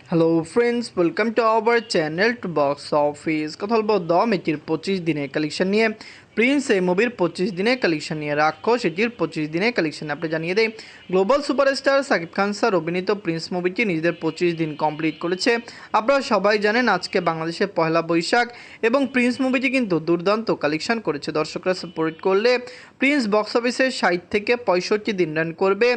Hello friends, welcome to our channel to box office. কথা বলবো দম এটির 25 দিনের কালেকশন নিয়ে। প্রিন্স এই মুভির 25 দিনের কালেকশন নিয়ে। রাক্ষস এটির 25 দিনের কালেকশন আপনি জানিয়ে দেয়। Global superstar Shakib Khan sir অভিনীত প্রিন্স মুভিটি নিজেদের 25 দিন কমপ্লিট করেছে। আপনারা সবাই জানেন আজকে বাংলাদেশে পয়লা বৈশাখ এবং প্রিন্স মুভিটি কিন্তু দুর্দান্ত কালেকশন করেছে। দর্শকরা সাপোর্ট করলে প্রিন্স বক্স অফিসে 60 থেকে 65 দিন রান করবে।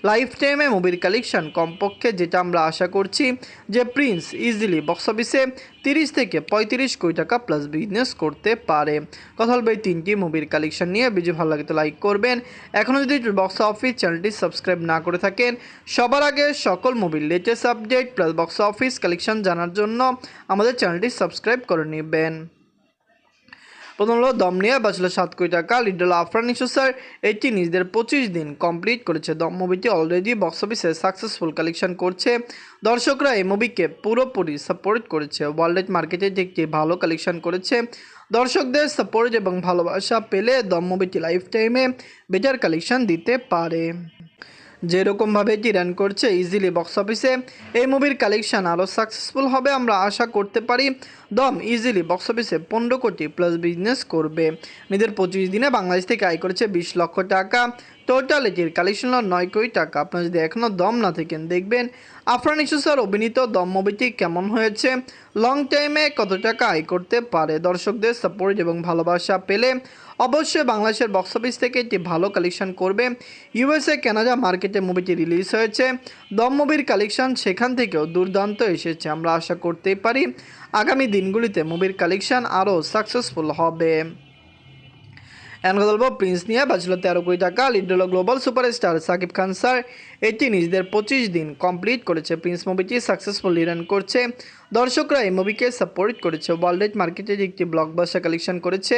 লাইফ টাইমে মুভির কালেকশন কমপক্ষে যেটা আমরা আশা করছি যে প্রিন্স ইজিলি বক্স অফিসে 30 থেকে 35 কোটি টাকা প্লাস বিজনেস করতে পারে। কথা বলবো এই তিনটি মুভির কালেকশন নিয়ে। ভিডিও ভালো লাগে তো লাইক করবেন। এখনও যদি বক্স অফিস চ্যানেলটি সাবস্ক্রাইব না করে থাকেন, সবার আগে সকল মুভির latest update plus box office collection জানার জন্য আমাদের চ্যানেলটি সাবস্ক্রাইব করে নেবেন। প্রথম হলো দম নিয়ে বাঁচল 7 কোটি টাকা। লিড হলো আফরান নিশো স্যার। এটি নিজেদের 25 দিন কমপ্লিট করেছে। দম মুভিটি অলরেডি বক্স অফিসে সাকসেসফুল কালেকশন করছে। দর্শকরা এই মুভিকে পুরোপুরি সাপোর্ট করেছে। ওয়ার্ল্ড মার্কেটে একটি ভালো কালেকশন করেছে। দর্শকদের সাপোর্ট এবং ভালোবাসা পেলে দম মুভিটি লাইফ টাইমে বেটার কালেকশন দিতে পারে। যেরকমভাবে এটি রান করছে ইজিলি বক্স অফিসে এই মুভির কালেকশন আরও সাকসেসফুল হবে আমরা আশা করতে পারি। দম ইজিলি বক্স অফিসে 15 কোটি প্লাস বিজনেস করবে। নিজের 25 দিনে বাংলাদেশ থেকে আয় করেছে 20 লক্ষ টাকা। টোটাল এটির কালেকশন হল 9 কোটি টাকা। আপনারা যদি এখনও দম না থাকেন দেখবেন আফরান নিশো স্যার অভিনীত দম মুভিটি কেমন হয়েছে, লং টাইমে কত টাকা আয় করতে পারে। দর্শকদের সাপোর্ট এবং ভালোবাসা পেলে অবশ্যই বাংলাদেশের বক্স অফিস থেকে একটি ভালো কালেকশন করবে। ইউএসএ কানাডা মার্কেটে মুভিটি রিলিজ হয়েছে। দম মুভির কালেকশন সেখান থেকেও দুর্দান্ত এসেছে। আমরা আশা করতেই পারি আগামী দিনগুলিতে মুভির কালেকশন আরও সাকসেসফুল হবে। এখন কথা বলবো প্রিন্স নিয়ে বাঁচল 13 কোটি টাকা। লিড হলো global superstar Shakib Khan sir. এটি নিজেদের 25 দিন কমপ্লিট করেছে। প্রিন্স মুভিটি সাকসেসফুলি রান করছে। দর্শকরা এই মুভিকে সাপোর্ট করেছে। ওয়ার্ল্ড মার্কেটে একটি ব্লকবাস্টার কালেকশন করেছে।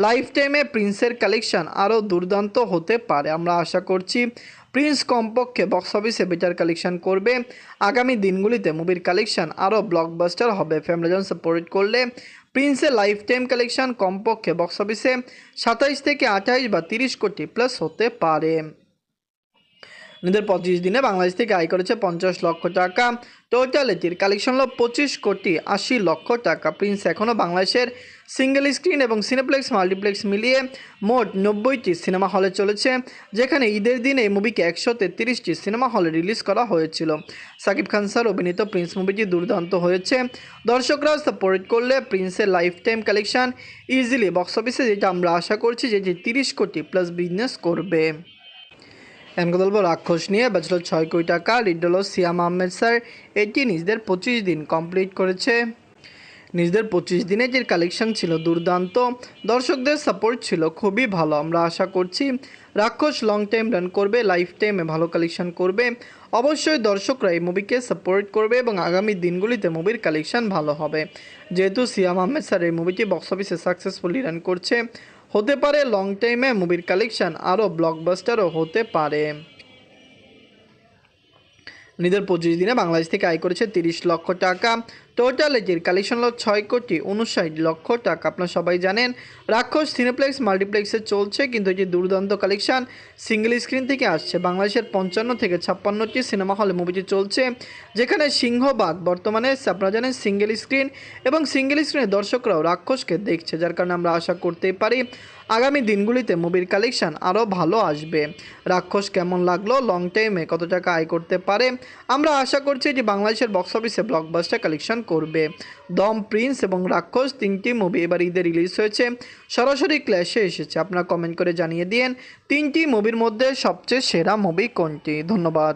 লাইফ টাইমে প্রিন্সের কালেকশন আরও দুর্দান্ত হতে পারে আমরা আশা করছি। প্রিন্স কমপক্ষে বক্স অফিসে বেটার কালেকশন করবে। আগামী দিনগুলিতে মুভির কালেকশন আরও ব্লকবাস্টার হবে। ফ্যামিলিজন সাপোর্ট করলে প্রিন্সের লাইফ টাইম কালেকশন কমপক্ষে বক্স অফিসে 27 থেকে 28 বা 30 কোটি প্লাস হতে পারে। নিজেদের 25 দিনে বাংলাদেশ থেকে আয় করেছে 50 লক্ষ টাকা। টোটাল এটির কালেকশন হলো 25 কোটি 80 লক্ষ টাকা। প্রিন্স এখনও বাংলাদেশের সিঙ্গেল স্ক্রিন এবং সিনেপ্লেক্স মাল্টিপ্লেক্স মিলিয়ে মোট 90টি সিনেমা হলে চলেছে, যেখানে ঈদের দিন এই মুভিকে 133টি সিনেমা হলে রিলিজ করা হয়েছিল। সাকিব খান স্যার অভিনীত প্রিন্স মুভিটি দুর্দান্ত হয়েছে। দর্শকরা সাপোর্ট করলে প্রিন্সের lifetime collection easily box অফিসে, যেটা আমরা আশা করছি যেটি 30 কোটি প্লাস বিজনেস করবে। এখন কথা বলবো রাক্ষস নিয়ে বাঁচল 6 কোটি টাকা। লিড হলো সিয়াম আহমেদ স্যার। এটি নিজেদের 25 দিন কমপ্লিট করেছে। নিজেদের 25 দিনে যে কালেকশন ছিল দুর্দান্ত। দর্শকদের সাপোর্ট ছিল খুবই ভালো। আমরা আশা করছি রাক্ষস লং টাইম রান করবে, লাইফ টাইমে ভালো কালেকশন করবে। অবশ্যই দর্শকরা এই মুভিকে সাপোর্ট করবে এবং আগামী দিনগুলিতে মুভির কালেকশন ভালো হবে। যেহেতু সিয়াম আহমেদ স্যার এই মুভিটি বক্স অফিসে সাকসেসফুলি রান করছে, হতে পারে লং টাইমে মুভির কালেকশন আরও ব্লকবাস্টারও হতে পারে। নিজের 25 দিনে বাংলাদেশ থেকে আয় করেছে 30 লক্ষ টাকা। টোটাল এটির কালেকশন হলো 6 কোটি 59 লক্ষ টাকা। আপনারা সবাই জানেন রাক্ষস সিনেপ্লেক্স মাল্টিপ্লেক্সে চলছে, কিন্তু এটি দুর্দান্ত কালেকশন সিঙ্গেল স্ক্রিন থেকে আসছে। বাংলাদেশের 55 থেকে 56টি সিনেমা হলে মুভিটি চলছে, যেখানে সিংহবাগ বর্তমানে আপনারা জানেন সিঙ্গেল স্ক্রিন এবং সিঙ্গেল স্ক্রিনের দর্শকরাও রাক্ষসকে দেখছে, যার কারণে আমরা আশা করতেই পারি আগামী দিনগুলিতে মুভির কালেকশন আরও ভালো আসবে। রাক্ষস কেমন লাগলো, লং টাইমে কত টাকা আয় করতে পারে, আমরা আশা করছি যে বাংলাদেশের বক্স অফিসে ব্লকবাস্টার কালেকশন করবে। দম, প্রিন্স এবং রাক্ষস তিনটি মুভি এবার ঈদে রিলিজ হয়েছে, সরাসরি ক্ল্যাশে এসেছে। আপনারা কমেন্ট করে জানিয়ে দিন তিনটি মুভির মধ্যে সবচেয়ে সেরা মুভি কোনটি। ধন্যবাদ।